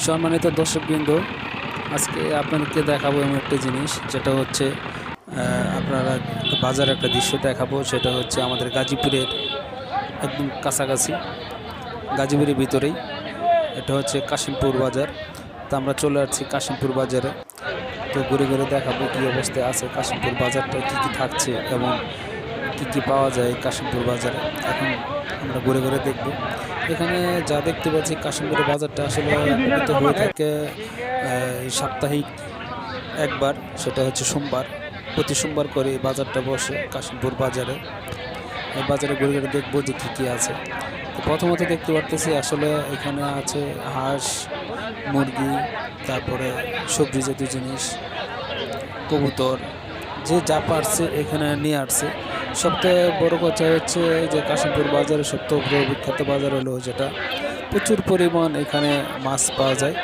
সম্মানিত দর্শকবৃন্দ, আজকে আপনাদেরকে দেখাবো এমন একটা জিনিস যেটা হচ্ছে আপনারা বাজার একটা দৃশ্য দেখাবো। সেটা হচ্ছে আমাদের গাজীপুরের একদম কাছাকাছি, গাজীপুরের ভিতরেই। এটা হচ্ছে কাশিমপুর বাজার। তো আমরা চলে আসছি কাশিমপুর বাজারে। তো ঘুরে ঘুরে দেখাবো কী অবস্থায় আছে কাশিমপুর বাজারটা, কী কী থাকছে এবং কী কী পাওয়া যায় কাশিমপুর বাজারে। এখন আমরা ঘুরে ঘুরে দেখব। এখানে যা দেখতে পাচ্ছি, কাশিমপুরের বাজারটা আসলে তো হয়ে থাকে সাপ্তাহিক একবার, সেটা হচ্ছে সোমবার। প্রতি সোমবার করে এই বাজারটা বসে কাশিমপুর বাজারে। এই বাজারে ঘুরে ঘুরে দেখবো যে কী কী আছে। তো প্রথমত দেখতে পারতেছি আসলে এখানে আছে হাঁস, মুরগি, তারপরে সবজি জাতীয় জিনিস, কবুতর, যে যা পারছে এখানে নিয়ে আসছে। সবথেকে বড় কথা হচ্ছে যে কাশিমপুর বাজারে সবথেকে বিখ্যাত বাজার হলো যেটা প্রচুর পরিমাণ এখানে মাছ পাওয়া যায়,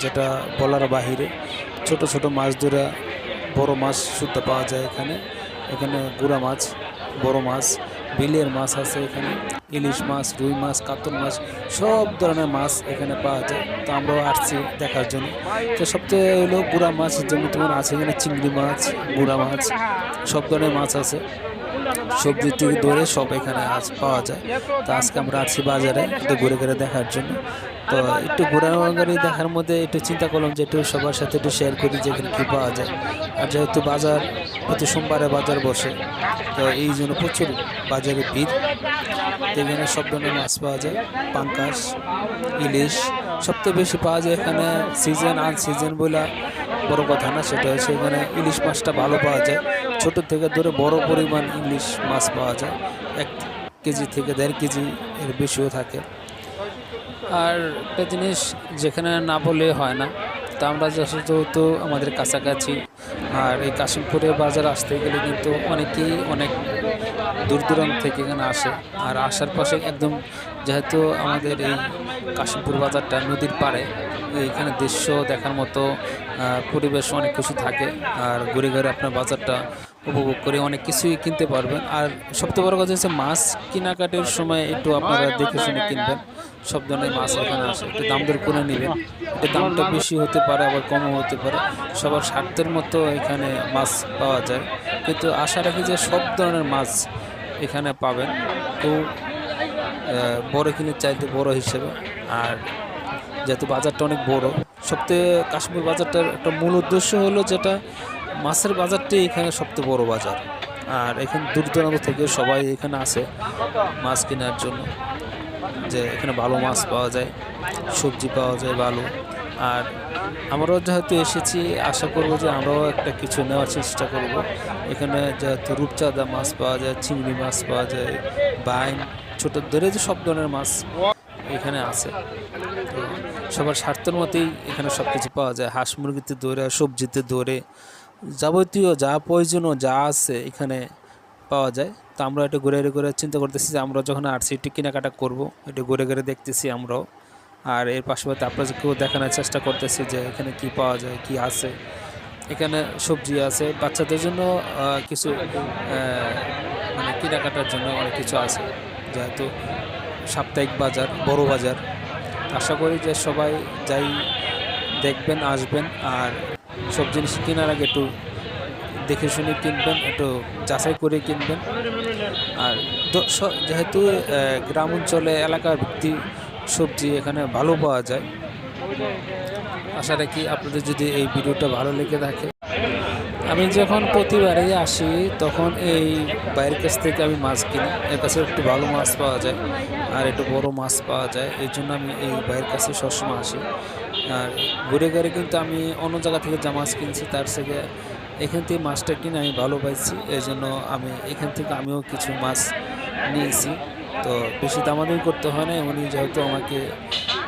যেটা বলার বাহিরে। ছোট ছোট মাছ ধরে বড় মাছ শুদ্ধ পাওয়া যায় এখানে। এখানে গুড়া মাছ, বড় মাছ, বিলের মাছ আছে এখানে, ইলিশ মাছ, রুই মাছ, কাতল মাছ, সব ধরনের মাছ এখানে পাওয়া যায়। তো আমরাও আসছি দেখার জন্য। তো সবথেকে হলো গুড়া মাছ, যেমন তোমার আছে এখানে চিংড়ি মাছ, গুড়া মাছ, সব ধরনের মাছ আছে। সবজি থেকে ধরে সব এখানে আজ পাওয়া যায়। তো আজকে আমরা আছি বাজারে একটু ঘুরে ঘুরে দেখার জন্য। তো একটু ঘোরাঘুরি দেখার মধ্যে একটু চিন্তা করলাম যে একটু সবার সাথে একটু শেয়ার করি যে এখানে কী পাওয়া যায়। আর যেহেতু বাজার প্রতি সোমবারে বাজার বসে, তো এই জন্য প্রচুর বাজারে ভিড়। এখানে সব ধরনের মাছ পাওয়া যায়, পাঙ্কাশ, ইলিশ সবচেয়ে বেশি পাওয়া যায় এখানে। সিজন আনসিজন বলে বড় কথা না, সেটা হচ্ছে এখানে ইলিশ মাছটা ভালো পাওয়া যায়। ছোট থেকে ধরে বড় পরিমাণ ইলিশ মাছ পাওয়া যায়, 1 কেজি থেকে 1.5 কেজি এর বেশিও থাকে। আর একটা জিনিস যেখানে না বলে হয় না, তা আমরা যেহেতু আমাদের কাছাকাছি, আর এই কাশিমপুরে বাজার আসতে গেলে কিন্তু অনেকেই অনেক দূর দূরান্ত থেকে এখানে আসে। আর আসার পাশে একদম, যেহেতু আমাদের এই কাশিমপুর বাজারটা নদীর পাড়ে, এখানে দৃশ্য দেখার মতো পরিবেশ অনেক কিছু থাকে। আর ঘুরে ঘুরে আপনার বাজারটা উপভোগ করে অনেক কিছুই কিনতে পারবেন। আর সবচেয়ে বড় কথা হচ্ছে মাছ কেনাকাটার সময় একটু আপনারা দেখে শুনে কিনবেন। সব ধরনের মাছ এখানে আসে, একটু দাম দর করে নেবেন। একটু দামটা বেশি হতে পারে, আবার কমও হতে পারে। সবার স্বার্থের মতো এখানে মাছ পাওয়া যায়। কিন্তু আশা রাখি যে সব ধরনের মাছ এখানে পাবেন, তো বড় কিনে চাইতে বড় হিসেবে। আর যেহেতু বাজারটা অনেক বড়, সবথেকে কাশ্মীর বাজারটার একটা মূল উদ্দেশ্য হলো যেটা মাছের বাজারটাই এখানে সবচেয়ে বড় বাজার। আর এখানে দূর দূরান্ত থেকে সবাই এখানে আসে মাছ কেনার জন্য, যে এখানে ভালো মাছ পাওয়া যায়, সবজি পাওয়া যায় ভালো। আর আমরাও যেহেতু এসেছি, আশা করব যে আমরাও একটা কিছু নেওয়ার চেষ্টা করব। এখানে যেহেতু রূপচাঁদা মাছ পাওয়া যায়, চিংড়ি মাছ পাওয়া যায়, বাইন, ছোট ধরে যে সব ধরনের মাছ এখানে আছে। তো সবার স্বার্থের মতেই এখানে সব কিছু পাওয়া যায়, হাঁস মুরগিতে ধরে, সবজিতে ধরে, যাবতীয় যা প্রয়োজনীয় যা আছে এখানে পাওয়া যায়। তো আমরা একটু ঘুরে ঘুরে চিন্তা করতেছি যে আমরা যখন আসছি একটু কেনাকাটা করবো, একটু ঘুরে ঘুরে দেখতেছি আমরাও। আর এর পাশাপাশি আপনাদেরকেও দেখানোর চেষ্টা করতেছি যে এখানে কি পাওয়া যায়, কি আছে। এখানে সবজি আছে, বাচ্চাদের জন্য কিছু মানে কেনাকাটার জন্য অনেক কিছু আছে, যেহেতু সাপ্তাহিক বাজার, বড় বাজার। আশা করি যে সবাই যাই দেখবেন, আসবেন। আর সব জিনিস কেনার আগে একটু দেখে শুনে কিনবেন, একটু যাচাই করে কিনবেন। আর যেহেতু গ্রাম অঞ্চলে এলাকার ভিত্তিক সবজি এখানে ভালো পাওয়া যায়। আশা রাখি আপনাদের যদি এই ভিডিওটা ভালো লেগে থাকে। আমি যখন প্রতিবারেই আসি তখন এই বাইরের কাছ থেকে আমি মাছ কিনি। এর কাছে একটু ভালো মাছ পাওয়া যায় আর একটু বড় মাছ পাওয়া যায়, এই জন্য আমি এই বাইরের কাছে সবসময় আসি। আর ঘুরে ঘুরে কিন্তু আমি অন্য জায়গা থেকে যা মাছ কিনছি তার থেকে এখান থেকে মাছটা কিনে আমি ভালো পাইছি, এই জন্য আমি এখান থেকে আমিও কিছু মাছ নিয়েছি। তো বেশি দামাদামি করতে হয় না, উনি যেহেতু আমাকে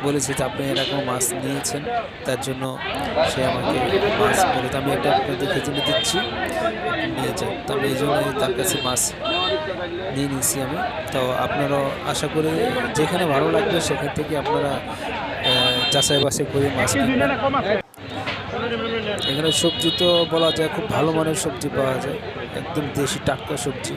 বলেছে যে আপনি এরকম মাছ নিয়েছেন, তার জন্য সে আমাকে মাছ বলে, তো আমি এটা আপনাদের খেজুরে দিচ্ছি, নিয়ে যান। তো আমি এই জন্য তার কাছে মাছ নিয়ে নিয়েছি আমি। তো আপনারাও আশা করি যেখানে ভালো লাগবে সেখান থেকে আপনারা যাচাই বাছাই করে মাছ কিনবেন। এখানে সবজি তো বলা যায় খুব ভালো মানের সবজি পাওয়া যায়, একদম দেশি টাটকা সবজি।